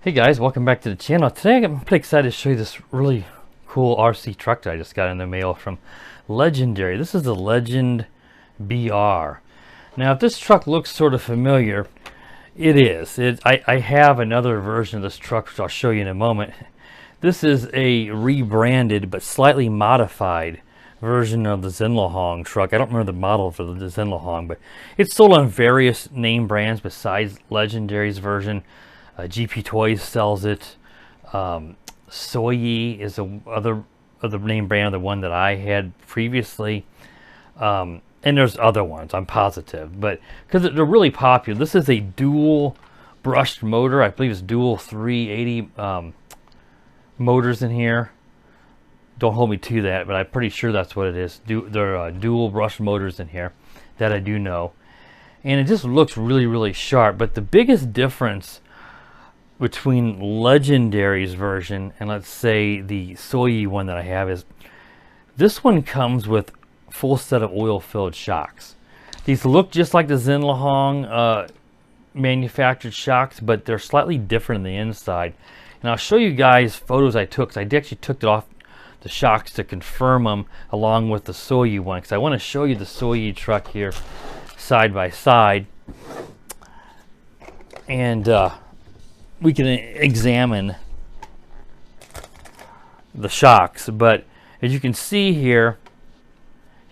Hey guys, welcome back to the channel. Today I'm pretty excited to show you this really cool RC truck that I just got in the mail from Laegendary. This is the Legend BR. Now if this truck looks sort of familiar, it is. I have another version of this truck which I'll show you in a moment. This is a rebranded but slightly modified version of the Zinlahong truck. I don't remember the model for the Zinlahong, but it's sold on various name brands besides Legendary's version. GP Toys sells it. Soyi is the other name brand, the one that I had previously. And there's other ones, I'm positive. But because they're really popular, this is a dual brushed motor. I believe it's dual 380 motors in here. Don't hold me to that, but I'm pretty sure that's what it is. There are dual brushed motors in here. That I do know. And it just looks really, really sharp. But the biggest difference between Legendary's version and let's say the Soyi one that I have is this one comes with full set of oil-filled shocks. These look just like the Zinlahong manufactured shocks, but they're slightly different on the inside. And I'll show you guys photos I took. I actually took it off the shocks to confirm them along with the Soyi one, because I want to show you the Soyi truck here side by side. And we can examine the shocks, but as you can see here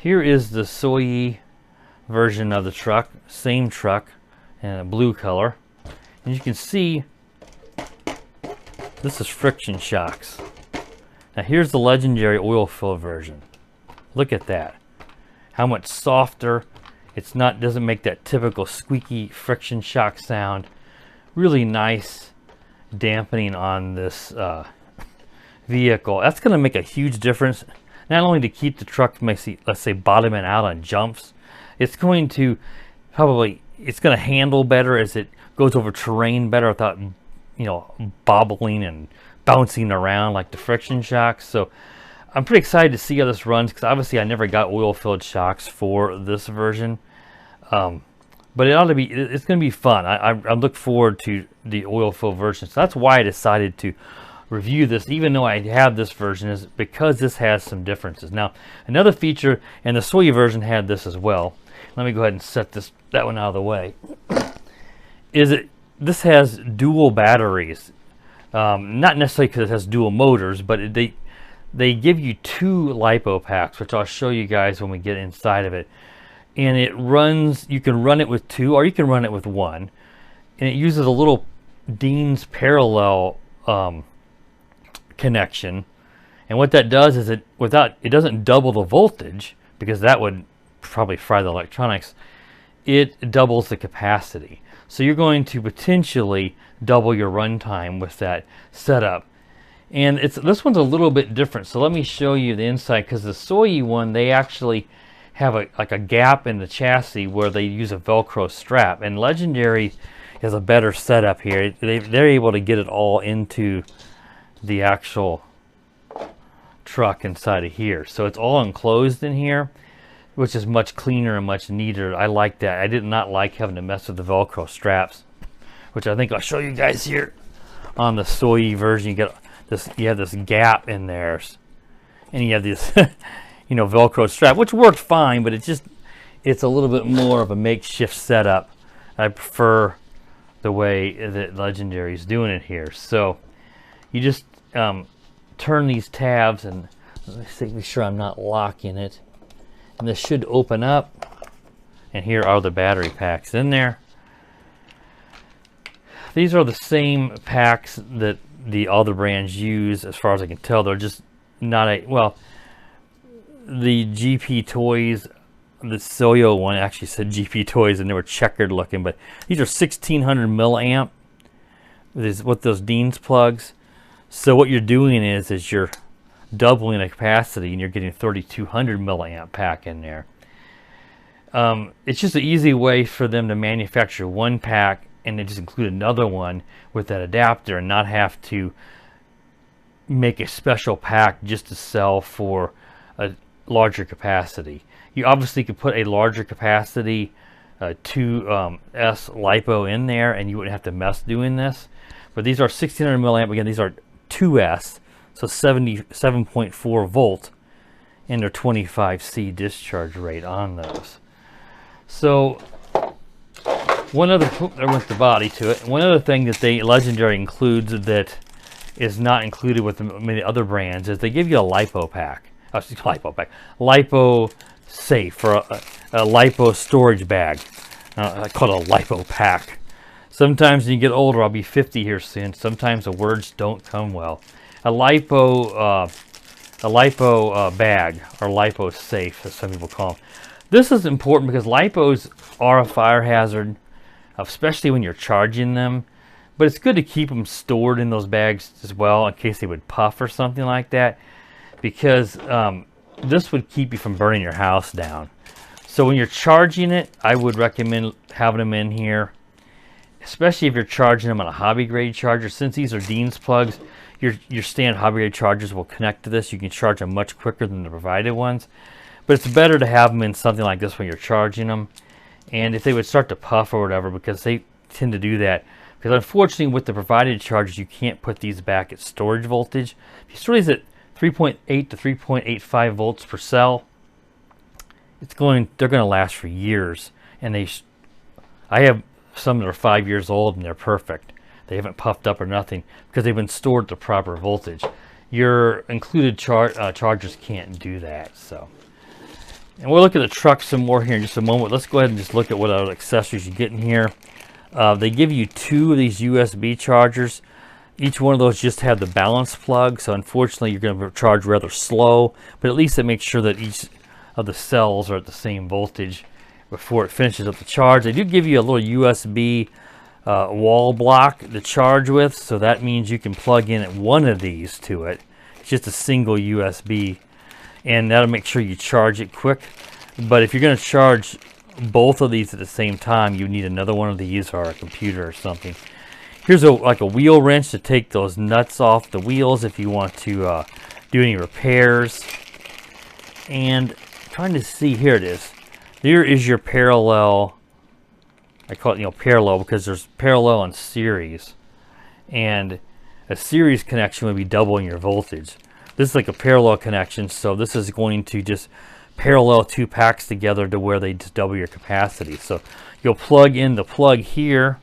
is the Soyi version of the truck, same truck in a blue color, and you can see this is friction shocks. Now here's the Legendary oil-filled version. Look at that, how much softer. It's not, doesn't make that typical squeaky friction shock sound. Really nice dampening on this vehicle. That's going to make a huge difference, not only to keep the truck from, let's say, bottoming out on jumps. It's going to it's going to handle better as it goes over terrain better without, you know, bobbling and bouncing around like the friction shocks. So I'm pretty excited to see how this runs, because obviously I never got oil-filled shocks for this version. But it ought to be, it's going to be fun. I look forward to the oil-filled version. So that's why I decided to review this, even though I have this version, is because this has some differences. Now, another feature, and the Soyi version had this as well. Let me go ahead and set that one out of the way. This has dual batteries. Not necessarily because it has dual motors, but they give you two Lipo packs, which I'll show you guys when we get inside of it. And it runs, you can run it with two or you can run it with one, and it uses a little Dean's parallel connection. And what that does is it doesn't double the voltage, because that would probably fry the electronics. It doubles the capacity, so you're going to potentially double your runtime with that setup. And this one's a little bit different, so let me show you the inside, because the Soyi one, they actually have like a gap in the chassis where they use a Velcro strap, and Legendary has a better setup here. They're able to get it all into the actual truck inside of here, so it's all enclosed in here, which is much cleaner and much neater. I like that. I did not like having to mess with the Velcro straps, which I think I'll show you guys here on the Soyi version. You have this gap in there, and you have this you know, Velcro strap, which worked fine, but it's a little bit more of a makeshift setup. I prefer the way that Legendary is doing it here. So you just turn these tabs, and let me make sure I'm not locking it, and this should open up, and here are the battery packs in there. These are the same packs that the other brands use, as far as I can tell. They're just not the GP Toys, the Soyo one actually said GP Toys, and they were checkered looking, but these are 1600 milliamp with those Dean's plugs. So what you're doing is you're doubling the capacity, and you're getting 3200 milliamp pack in there. It's just an easy way for them to manufacture one pack and then just include another one with that adapter, and not have to make a special pack just to sell for a larger capacity. You obviously could put a larger capacity 2S Lipo in there, and you wouldn't have to mess doing this. But these are 1600 milliamp. Again, these are 2S, so 77.4 volt, and they're 25C discharge rate on those. So one other, there went the body to it. One other thing that Laegendary includes that is not included with many other brands is they give you a Lipo pack. Lipo safe, or a Lipo storage bag. I call it a Lipo pack. Sometimes when you get older, I'll be 50 here soon. Sometimes the words don't come well. A Lipo bag, or Lipo safe, as some people call them. This is important because Lipos are a fire hazard, especially when you're charging them. But it's good to keep them stored in those bags as well in case they would puff or something like that, because this would keep you from burning your house down. So when you're charging it, I would recommend having them in here, especially if you're charging them on a hobby grade charger. Since these are Dean's plugs, your standard hobby grade chargers will connect to this. You can charge them much quicker than the provided ones. But it's better to have them in something like this when you're charging them. And if they would start to puff or whatever, because they tend to do that. Because unfortunately with the provided chargers, you can't put these back at storage voltage. If you store these at 3.8 to 3.85 volts per cell, they're going to last for years. And I have some that are 5 years old and they're perfect. They haven't puffed up or nothing because they've been stored at the proper voltage. Your included chargers can't do that. So, and we'll look at the truck some more here in just a moment. Let's go ahead and just look at what other accessories you get in here. They give you 2 of these USB chargers. Each one of those just have the balance plug, so unfortunately you're going to charge rather slow, but at least it makes sure that each of the cells are at the same voltage before it finishes up the charge. They do give you a little USB wall block to charge with, so that means you can plug in one of these to it. It's just a single USB, and that'll make sure you charge it quick. But if you're going to charge both of these at the same time, you need another one of these or a computer or something. Here's like a wheel wrench to take those nuts off the wheels if you want to do any repairs. And trying to see, here it is. Here is your parallel. I call it, parallel because there's parallel and series. And a series connection would be doubling your voltage. This is like a parallel connection, so this is going to just parallel 2 packs together to where they just double your capacity. So you'll plug in the plug here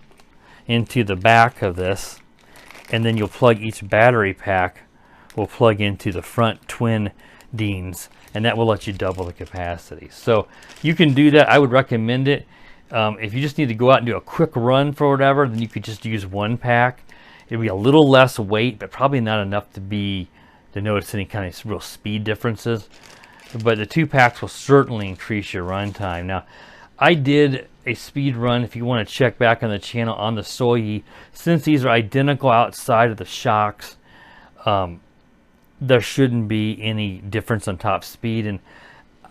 into the back of this, and then you'll plug each battery pack will plug into the front twin Deans, and that will let you double the capacity. So you can do that. I would recommend it. If you just need to go out and do a quick run for whatever, then you could just use 1 pack. It'd be a little less weight, but probably not enough to notice any kind of real speed differences. But the 2 packs will certainly increase your run time. Now, I did a speed run, if you want to check back on the channel, on the Soyi. Since these are identical outside of the shocks, there shouldn't be any difference on top speed. And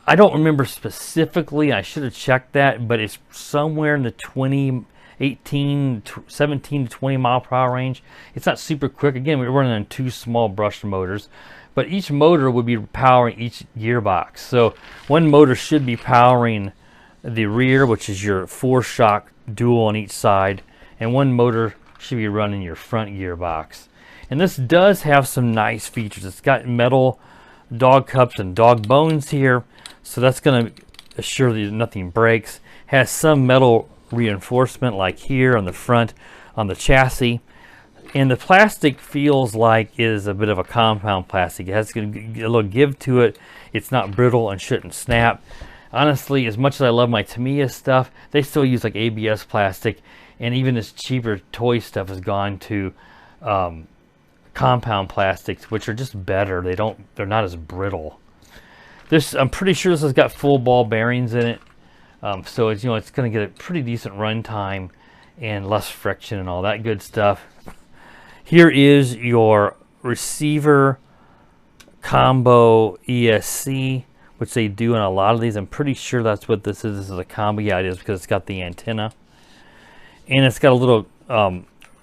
I don't remember specifically, I should have checked that, but it's somewhere in the 17 to 20 mile per hour range. It's not super quick. Again, we're running on 2 small brush motors, but each motor would be powering each gearbox. So one motor should be powering the rear, which is your 4-shock dual on each side, and one motor should be running your front gearbox. And this does have some nice features. It's got metal dog cups and dog bones here, so that's going to assure that nothing breaks. Has some metal reinforcement like here on the front on the chassis, and the plastic feels like it is a bit of a compound plastic. It has a little give to it. It's not brittle and shouldn't snap. Honestly, as much as I love my Tamiya stuff, they still use like ABS plastic, and even this cheaper toy stuff has gone to compound plastics, which are just better. They're not as brittle. I'm pretty sure this has got full ball bearings in it, so it's it's going to get a pretty decent run time and less friction and all that good stuff. Here is your receiver combo ESC, which they do in a lot of these. I'm pretty sure that's what this is. This is a combo. Yeah, it is, because it's got the antenna. And it's got a little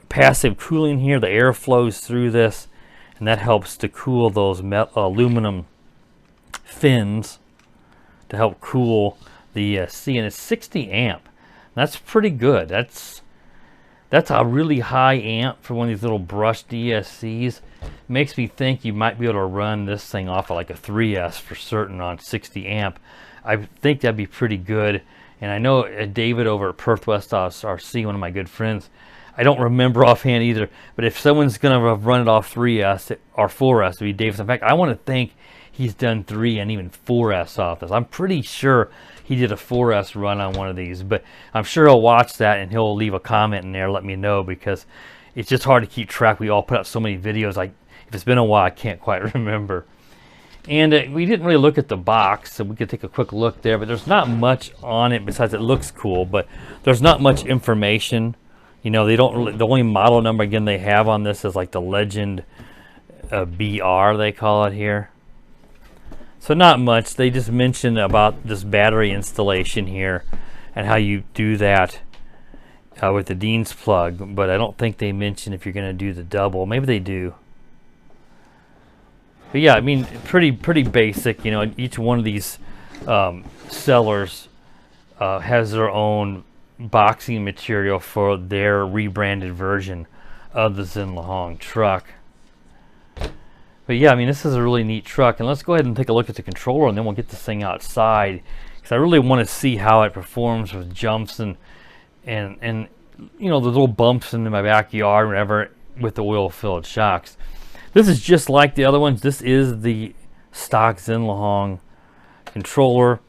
passive cooling here. The air flows through this, and that helps to cool those aluminum fins to help cool the ESC. And it's 60 amp. That's pretty good. That's a really high amp for one of these little brushed ESCs. Makes me think you might be able to run this thing off of like a 3S for certain on 60 amp. I think that'd be pretty good. And I know David over at Perth West RC, one of my good friends, I don't remember offhand either, but if someone's going to run it off 3S or 4S, it'd be David. In fact, I want to think he's done 3 and even 4S off this. I'm pretty sure he did a 4S run on one of these, but I'm sure he'll watch that and he'll leave a comment in there, let me know, because it's just hard to keep track. We all put out so many videos. If it's been a while, I can't quite remember. And we didn't really look at the box, so we could take a quick look there, but there's not much on it besides it looks cool, but there's not much information. You know, they don't really, the only model number again they have on this is like the Legend BR, they call it here. So not much. They just mention about this battery installation here and how you do that with the Dean's plug, but I don't think they mention if you're going to do the double. Maybe they do. But yeah, I mean, pretty basic. You know, each one of these sellers has their own boxing material for their rebranded version of the Zinlahong truck. But yeah, I mean, this is a really neat truck, and let's go ahead and take a look at the controller, and then we'll get this thing outside, because I really want to see how it performs with jumps and you know, the little bumps in my backyard, whatever, with the oil-filled shocks. This is just like the other ones. This is the stock Zinlahong controller.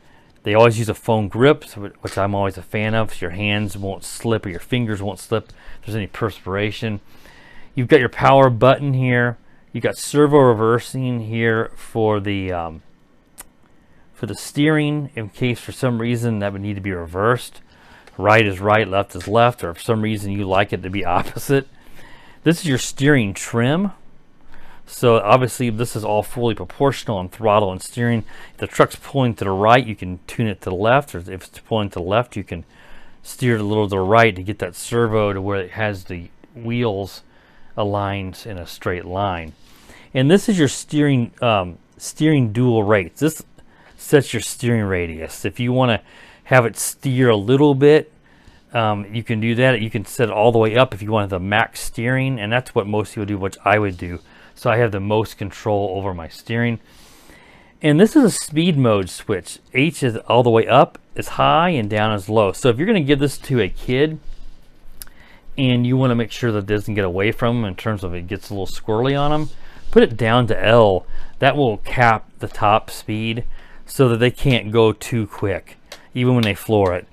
They always use a foam grip, which I'm always a fan of, so your hands won't slip or your fingers won't slip if there's any perspiration. You've got your power button here. You've got servo reversing here for the steering, in case for some reason that would need to be reversed. Right is right, left is left, or for some reason you like it to be opposite. This is your steering trim. So obviously this is all fully proportional on throttle and steering. If the truck's pulling to the right, you can tune it to the left, or if it's pulling to the left, you can steer it a little to the right to get that servo to where it has the wheels aligned in a straight line. And this is your steering dual rates. This sets your steering radius. If you want to have it steer a little bit, you can do that. You can set it all the way up if you want the max steering, and that's what most people do, which I would do. So I have the most control over my steering. And this is a speed mode switch. H is all the way up is high and down is low. So if you're going to give this to a kid and you want to make sure that it doesn't get away from them in terms of it gets a little squirrely on them, put it down to L. That will cap the top speed so that they can't go too quick, even when they floor it.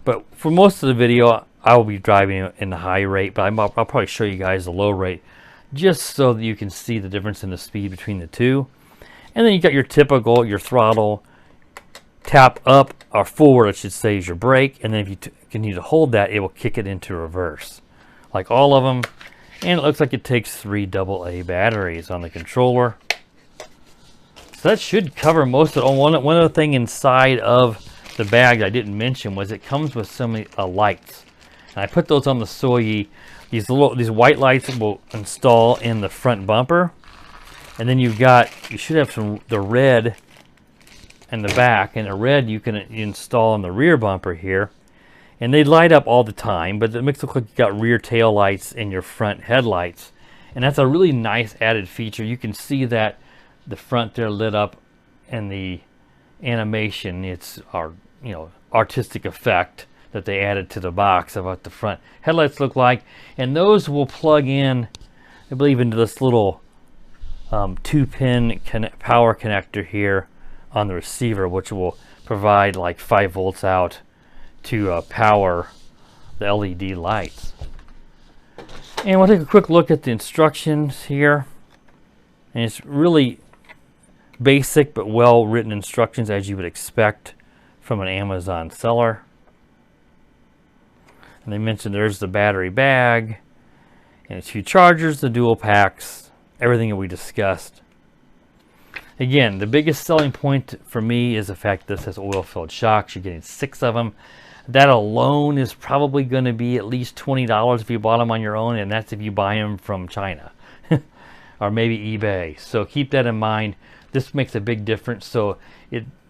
But for most of the video, I will be driving in the high rate, but I'll probably show you guys the low rate, just so that you can see the difference in the speed between the two. And then you got your typical, your throttle, tap up or forward, I should say, is your brake. And then if you continue to hold that, it will kick it into reverse, like all of them. And it looks like it takes 3 AA batteries on the controller. So that should cover most of it. Oh, one other thing inside of the bag that I didn't mention was it comes with some lights. And I put those on the Soyi. These white lights will install in the front bumper, and then you should have the red in the back, and the red you can install in the rear bumper here, and they light up all the time. But it makes it look like you got rear tail lights in your front headlights, and that's a really nice added feature. You can see that the front there lit up, and the animation, it's our artistic effect that they added to the box of what the front headlights look like. And those will plug in, I believe, into this little 2-pin power connector here on the receiver, which will provide like 5 volts out to power the LED lights. And we'll take a quick look at the instructions here. And it's really basic but well written instructions, as you would expect from an Amazon seller. And they mentioned there's the battery bag and the 2 chargers, the dual packs, everything that we discussed. Again, the biggest selling point for me is the fact that this has oil-filled shocks. You're getting 6 of them. That alone is probably going to be at least $20 if you bought them on your own, and that's if you buy them from China or maybe eBay. So keep that in mind. This makes a big difference. So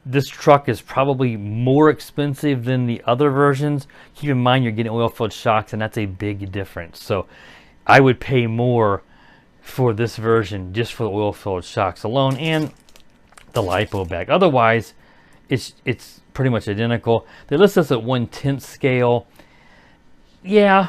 this truck is probably more expensive than the other versions. Keep in mind you're getting oil-filled shocks, and that's a big difference. So I would pay more for this version just for the oil-filled shocks alone and the Lipo bag. Otherwise, it's pretty much identical. They list us at 1/10 scale. Yeah,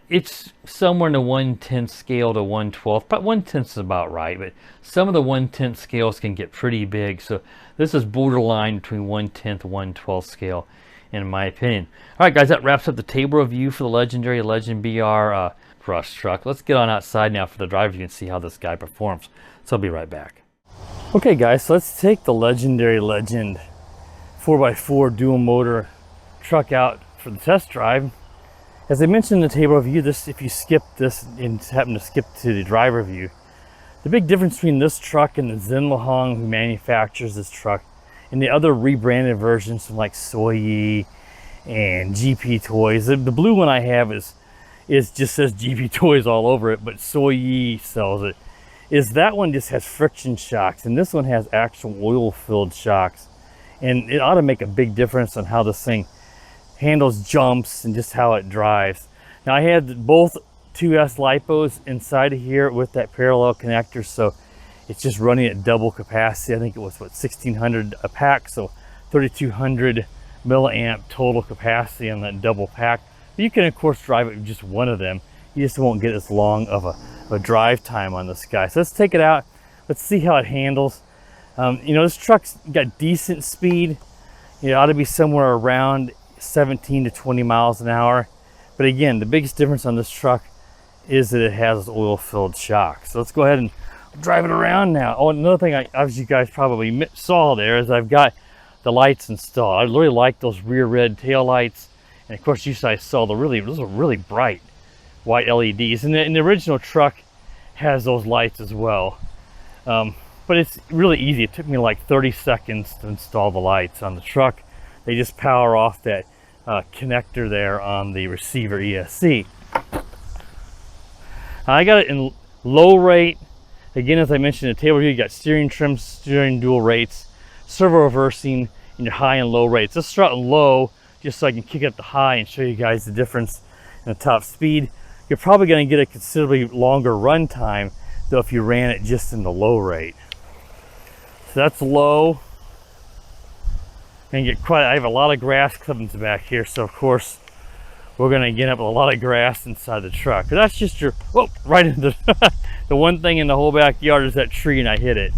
it's somewhere in the 1/10 scale to 1/12, but 1/10 is about right. But some of the 1/10 scales can get pretty big, so this is borderline between 1/10 and 1/12 scale, in my opinion. All right, guys, that wraps up the table review for the Legendary Legend BR brush truck. Let's get on outside now for the drive review and see how this guy performs. So I'll be right back. Okay, guys, so let's take the Legendary Legend 4x4 dual motor truck out for the test drive. As I mentioned in the table review, if you skip this and happen to skip to the driver view, the big difference between this truck and the Zenlahong, who manufactures this truck, and the other rebranded versions from like Soyi and GP Toys. The blue one I have is just says GP Toys all over it, but Soyi sells it. Is that one just has friction shocks, and this one has actual oil-filled shocks, and it ought to make a big difference on how this thing handles jumps and just how it drives. Now I had both 2S Lipos inside of here with that parallel connector, so it's just running at double capacity. I think it was what, 1600 a pack, so 3200 milliamp total capacity on that double pack. But you can of course drive it with just one of them. You just won't get as long of a drive time on this guy. So let's take it out. Let's see how it handles. You know, this truck's got decent speed. It ought to be somewhere around 17 to 20 miles an hour. But again, the biggest difference on this truck is that it has oil-filled shocks. So let's go ahead and drive it around now. Oh, another thing as you guys probably saw there is I've got the lights installed. I really like those rear red tail lights. And of course, you guys saw those are really bright white LEDs. And the original truck has those lights as well. But it's really easy. It took me like 30 seconds to install the lights on the truck. They just power off that connector there on the receiver ESC. I got it in low rate. Again, as I mentioned in the table here, you got steering trim, steering dual rates, servo reversing in your high and low rates. Let's start in low just so I can kick up the high and show you guys the difference in the top speed. You're probably going to get a considerably longer run time though if you ran it just in the low rate. So that's low. And get quite, I have a lot of grass clippings back here, so of course we're going to get up with a lot of grass inside the truck. But that's just your, whoa, right into the one thing in the whole backyard is that tree, and I hit it.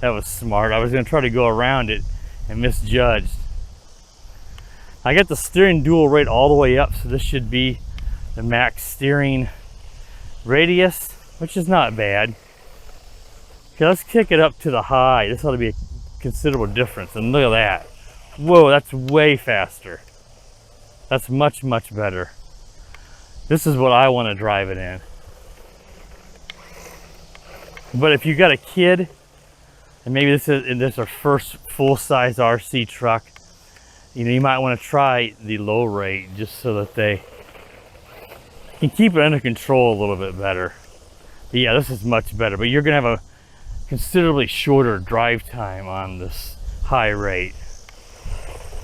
That was smart. I was going to try to go around it and misjudged. I got the steering dual rate all the way up, so this should be the max steering radius, which is not bad. Okay, let's kick it up to the high. This ought to be a considerable difference, and look at that. Whoa, that's way faster. That's much, much better. This is what I want to drive it in. But if you got a kid, and maybe this is our first full-size RC truck, you know, you might want to try the low rate just so that they can keep it under control a little bit better. But yeah, this is much better, but you're going to have a considerably shorter drive time on this high rate.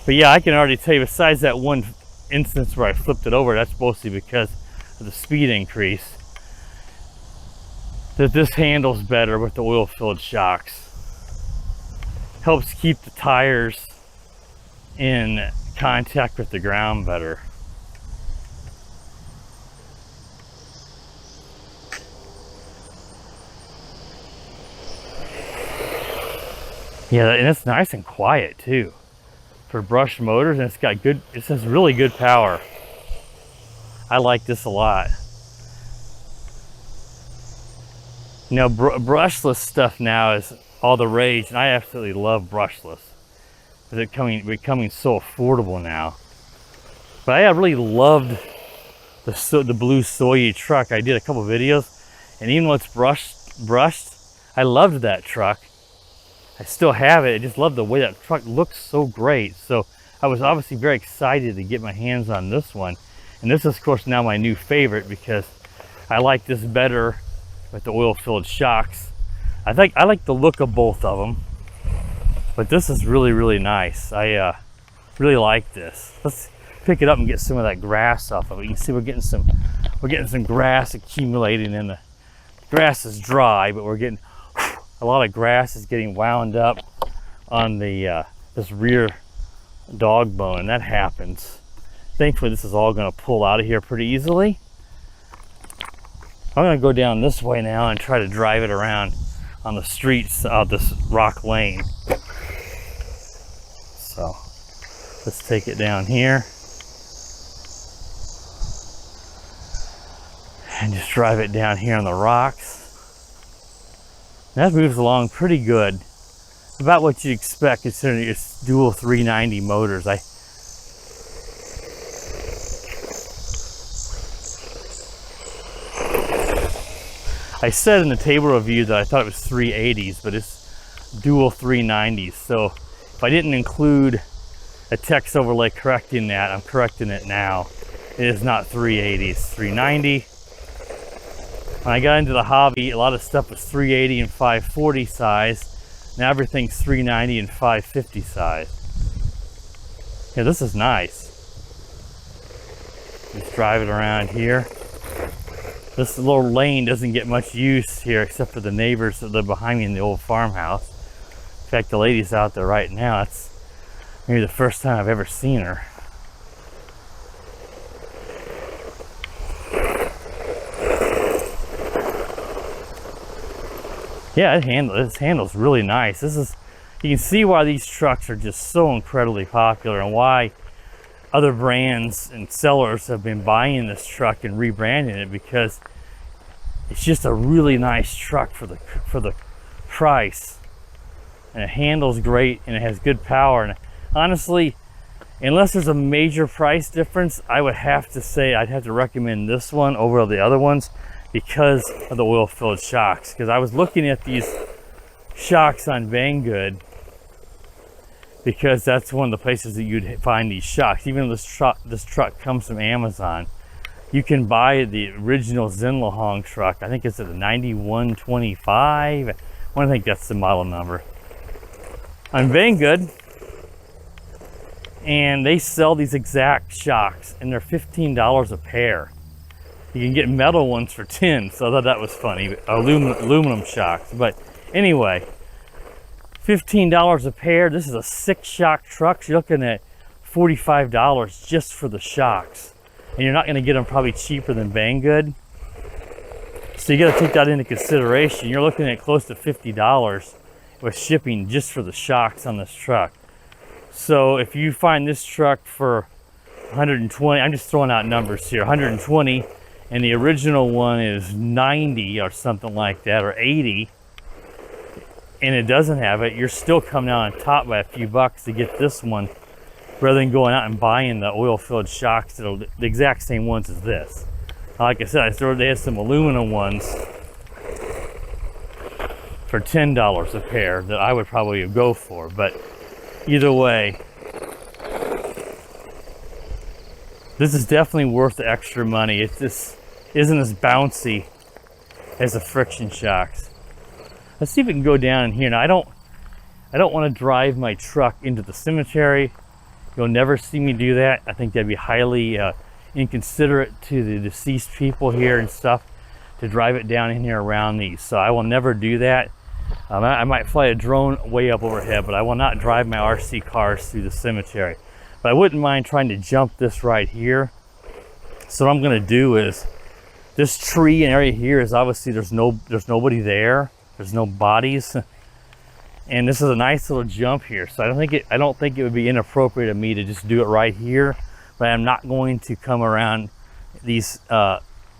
But yeah, I can already tell you, besides that one instance where I flipped it over, that's mostly because of the speed increase, that this handles better with the oil-filled shocks. Helps keep the tires in contact with the ground better. Yeah, and it's nice and quiet too for brushed motors, and it's got good, it has really good power. I like this a lot. You know, brushless stuff now is all the rage, and I absolutely love brushless. It's becoming so affordable now. But I really loved the blue Soyi truck. I did a couple videos, and even though it's brushed, I loved that truck. I still have it. I just love the way that truck looks so great. So I was obviously very excited to get my hands on this one. And this is, of course, now my new favorite because I like this better with the oil-filled shocks. I like the look of both of them. But this is really, really nice. I really like this. Let's pick it up and get some of that grass off of it. You can see we're getting some grass accumulating, and the grass is dry, but we're getting a lot of grass is getting wound up on the this rear dog bone, and that happens. Thankfully, this is all going to pull out of here pretty easily. I'm going to go down this way now and try to drive it around on the streets of this rock lane. So let's take it down here and just drive it down here on the rocks. That moves along pretty good, about what you'd expect considering it's dual 390 motors. I said in the table review that I thought it was 380s, but it's dual 390s. So if I didn't include a text overlay correcting that, I'm correcting it now. It is not 380s, 390. When I got into the hobby, a lot of stuff was 380 and 540 size. Now everything's 390 and 550 size. Yeah, this is nice. Just drive it around here. This little lane doesn't get much use here except for the neighbors that live behind me in the old farmhouse. In fact, the lady's out there right now. It's maybe the first time I've ever seen her. Yeah, this handle's really nice. You can see why these trucks are just so incredibly popular and why other brands and sellers have been buying this truck and rebranding it, because it's just a really nice truck for the price, and it handles great and it has good power. And honestly, unless there's a major price difference, I would have to say I'd have to recommend this one over the other ones because of the oil-filled shocks. Because I was looking at these shocks on Banggood, because that's one of the places that you'd find these shocks. Even though this truck comes from Amazon, you can buy the original Zenlahong truck. I think it's a 9125. I think that's the model number. On Banggood, and they sell these exact shocks, and they're $15 a pair. You can get metal ones for 10, so I thought that was funny. Aluminum shocks, but anyway, $15 a pair. This is a 6-shock truck. So you're looking at $45 just for the shocks, and you're not going to get them probably cheaper than Banggood. So you got to take that into consideration. You're looking at close to $50 with shipping just for the shocks on this truck. So if you find this truck for 120, I'm just throwing out numbers here, 120, and the original one is 90 or something like that, or 80, and it doesn't have it, you're still coming out on top by a few bucks to get this one, rather than going out and buying the oil-filled shocks that are the exact same ones as this. Like I said, they had some aluminum ones for $10 a pair that I would probably go for, but either way, this is definitely worth the extra money. It just isn't as bouncy as the friction shocks. Let's see if we can go down in here. Now I don't want to drive my truck into the cemetery. You'll never see me do that. I think that'd be highly inconsiderate to the deceased people here and stuff, to drive it down in here around these. So I will never do that. I might fly a drone way up overhead, but I will not drive my RC cars through the cemetery. But I wouldn't mind trying to jump this right here. So what I'm going to do is, this tree and area here is obviously there's nobody there. There's no bodies, and this is a nice little jump here. So I don't think it would be inappropriate of me to just do it right here. But I'm not going to come around these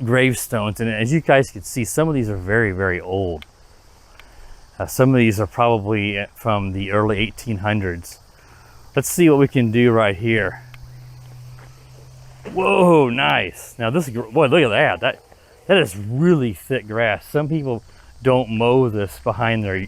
gravestones. And as you guys can see, some of these are very, very old. Some of these are probably from the early 1800s. Let's see what we can do right here. Whoa, nice. Now this, boy, look at that. That is really thick grass. Some people don't mow this behind their,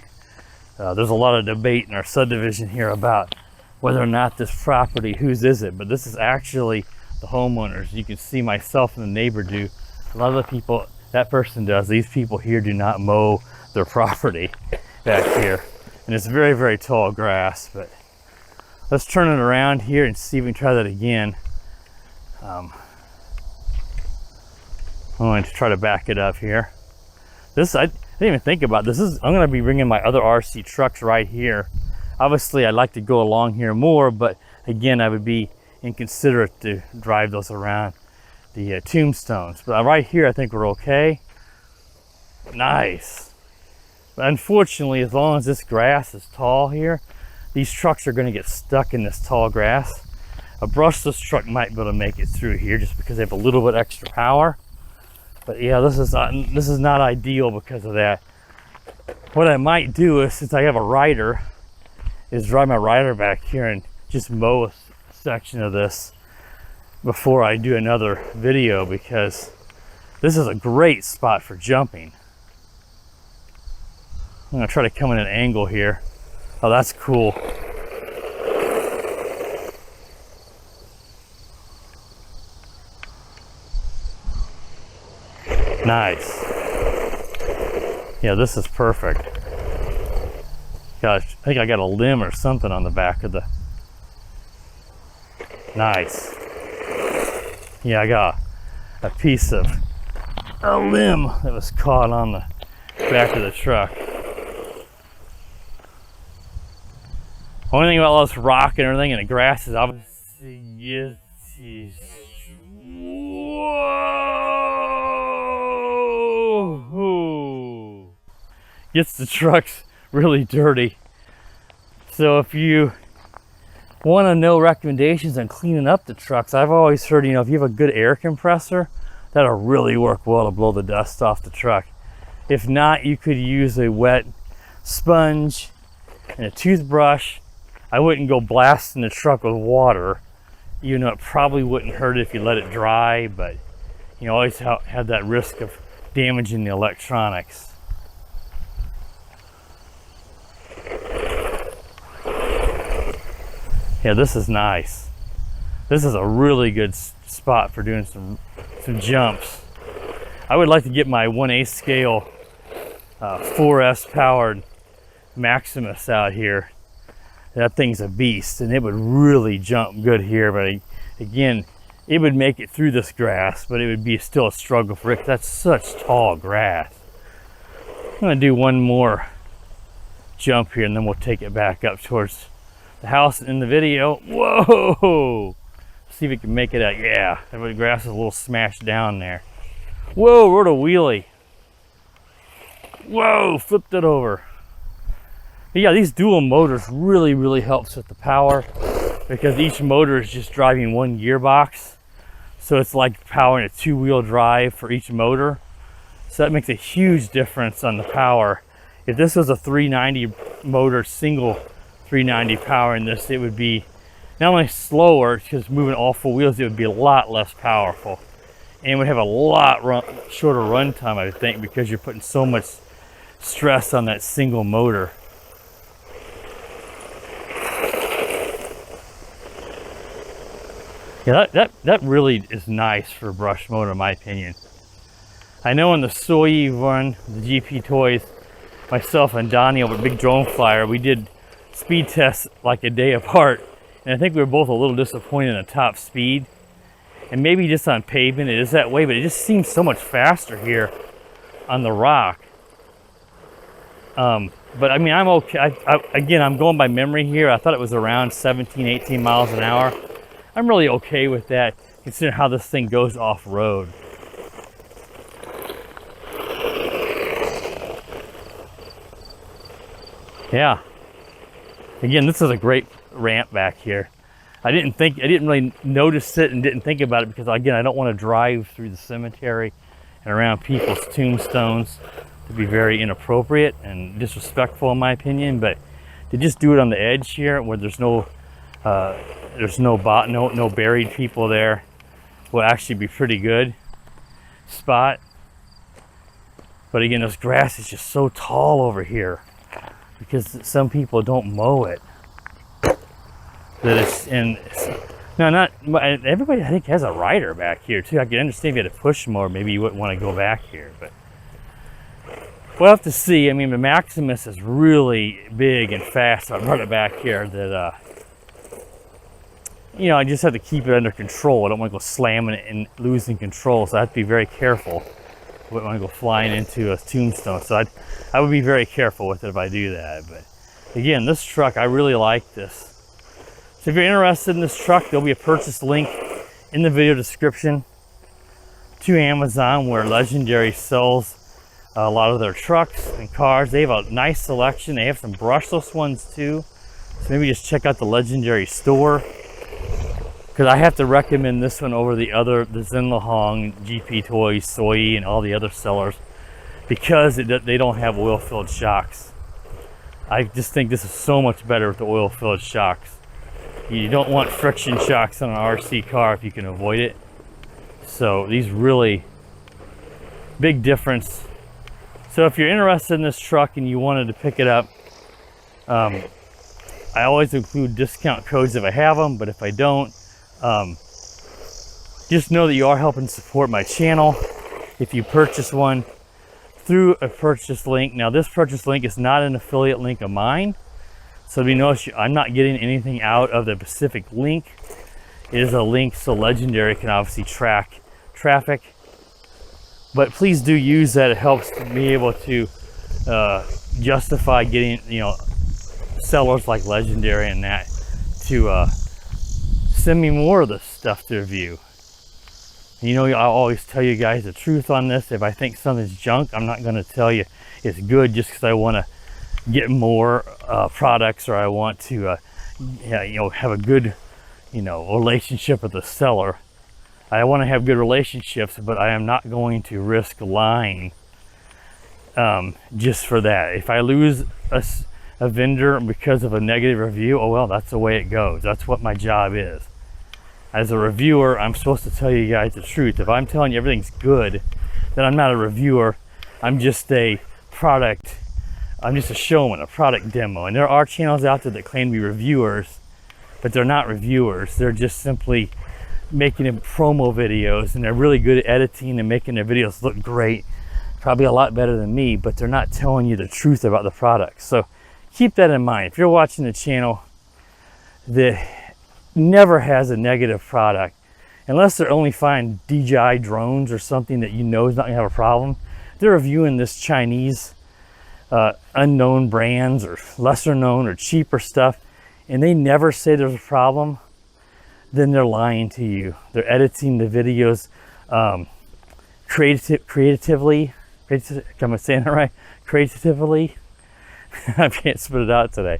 there's a lot of debate in our subdivision here about whether or not this property, whose is it? But this is actually the homeowners. You can see myself and the neighbor do. A lot of the people, that person does. These people here do not mow their property back here. and it's very, very tall grass. But let's turn it around here and see if we can try that again. I'm going to try to back it up here. This, I didn't even think about this. I'm going to be bringing my other RC trucks right here. Obviously, I'd like to go along here more, but again, I would be inconsiderate to drive those around the tombstones. But right here, I think we're okay. Nice. But unfortunately, as long as this grass is tall here, these trucks are going to get stuck in this tall grass. A brushless truck might be able to make it through here just because they have a little bit extra power. But yeah, this is not ideal because of that. What I might do is, since I have a rider, is drive my rider back here and just mow a section of this before I do another video, because this is a great spot for jumping. I'm gonna try to come in an angle here. Oh, that's cool. Nice. Yeah, this is perfect. Gosh, I think I got a limb or something on the back of the... Nice. Yeah, I got a piece of a limb that was caught on the back of the truck. Only thing about all this rock and everything and the grass is obviously... Yes, whoa! Gets the trucks really dirty. So if you want to know recommendations on cleaning up the trucks, I've always heard, you know, if you have a good air compressor, that'll really work well to blow the dust off the truck. If not, you could use a wet sponge and a toothbrush. I wouldn't go blasting the truck with water, even though it probably wouldn't hurt if you let it dry, but you know, always have that risk of damaging the electronics. Yeah, this is nice. This is a really good spot for doing some jumps. I would like to get my 1/8 scale 4S powered Maximus out here. That thing's a beast, and it would really jump good here. But again, it would make it through this grass, but it would be still a struggle for it. That's such tall grass. I'm gonna do one more jump here, and then we'll take it back up towards the house in the video. Whoa! See if we can make it out. Yeah, the grass is a little smashed down there. Whoa, rode a wheelie. Whoa, flipped it over. But yeah, these dual motors really helps with the power, because each motor is just driving one gearbox. So it's like powering a two-wheel drive for each motor. So that makes a huge difference on the power. If this was a 390 motor, single 390 power in this, it would be not only slower, because moving all four wheels, it would be a lot less powerful, and would have a lot shorter run time, I would think, because you're putting so much stress on that single motor. Yeah, that really is nice for a brush motor, in my opinion. I know in the Soy run, the GP Toys, myself and Donnie over Big Drone Flyer, we did speed tests like a day apart, and I think we were both a little disappointed in the top speed. And maybe just on pavement it is that way, but it just seems so much faster here on the rock. But I mean, I'm okay. Again, I'm going by memory here. I thought it was around 17, 18 miles an hour. I'm really okay with that, considering how this thing goes off-road. Yeah. Again, this is a great ramp back here. I didn't really notice it and didn't think about it because, again, I don't want to drive through the cemetery and around people's tombstones. To be very inappropriate and disrespectful in my opinion, but to just do it on the edge here where there's no buried people there will actually be pretty good spot. But again, this grass is just so tall over here because some people don't mow it. Not everybody I think has a rider back here too. I can understand if you had a push mower, maybe you wouldn't want to go back here, but we'll have to see. I mean, the Maximus is really big and fast. I'll run it back here. That you know, I just have to keep it under control. I don't want to go slamming it and losing control, so I have to be very careful. I wouldn't want to go flying into a tombstone, so I would be very careful with it if I do that. But again, this truck, I really like this. So if you're interested in this truck, there'll be a purchase link in the video description to Amazon, where Laegendary sells a lot of their trucks and cars. They have a nice selection. They have some brushless ones too. So maybe just check out the Laegendary store, because I have to recommend this one over the Zinlahong, GP Toys, Soy, and all the other sellers, because they don't have oil-filled shocks. I just think this is so much better with the oil-filled shocks. You don't want friction shocks on an RC car if you can avoid it. So these really big difference. So if you're interested in this truck and you wanted to pick it up, I always include discount codes if I have them, but if I don't, just know that you are helping support my channel if you purchase one through a purchase link. Now, this purchase link is not an affiliate link of mine, so you notice I'm not getting anything out of the specific link. It is a link so Laegendary can obviously track traffic, but please do use that. It helps me able to justify getting, you know, sellers like Laegendary and that to send me more of this stuff to review. You know, I always tell you guys the truth on this. If I think something's junk, I'm not going to tell you it's good just because I want to get more products, or I want to you know, have a good, you know, relationship with the seller. I want to have good relationships, but I am not going to risk lying just for that. If I lose a vendor because of a negative review, oh well, that's the way it goes. That's what my job is. As a reviewer, I'm supposed to tell you guys the truth. If I'm telling you everything's good, then I'm not a reviewer. I'm just a product. I'm just a showman, a product demo. And there are channels out there that claim to be reviewers, but they're not reviewers. They're just simply making promo videos, and they're really good at editing and making their videos look great, probably a lot better than me, but they're not telling you the truth about the product. So keep that in mind. If you're watching the channel that never has a negative product, unless they're only flying DJI drones or something that you know is not gonna have a problem, they're reviewing this Chinese unknown brands or lesser known or cheaper stuff, and they never say there's a problem, then they're lying to you. They're editing the videos creatively. Am I saying it right? Creatively? I can't spit it out today.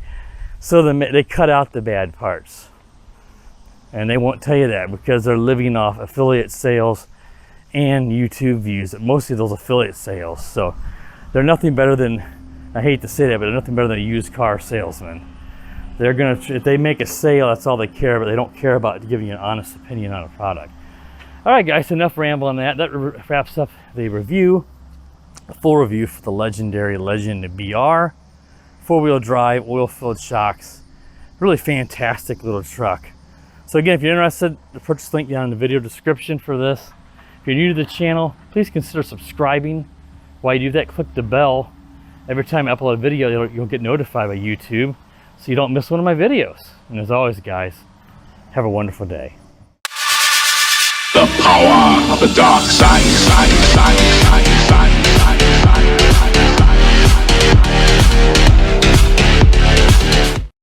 So they cut out the bad parts. And they won't tell you that because they're living off affiliate sales and YouTube views, mostly those affiliate sales. So they're nothing better than, I hate to say that, but they're nothing better than a used car salesman. They're gonna, if they make a sale, that's all they care about. They don't care about giving you an honest opinion on a product. All right, guys, enough ramble on that. That wraps up the review, a full review for the Laegendary Legend BR, four-wheel drive, oil-filled shocks, really fantastic little truck. So again, if you're interested, the purchase link down in the video description for this. If you're new to the channel, please consider subscribing. While you do that, click the bell. Every time I upload a video, you'll get notified by YouTube, so you don't miss one of my videos. And as always, guys, have a wonderful day. The power of the dark side.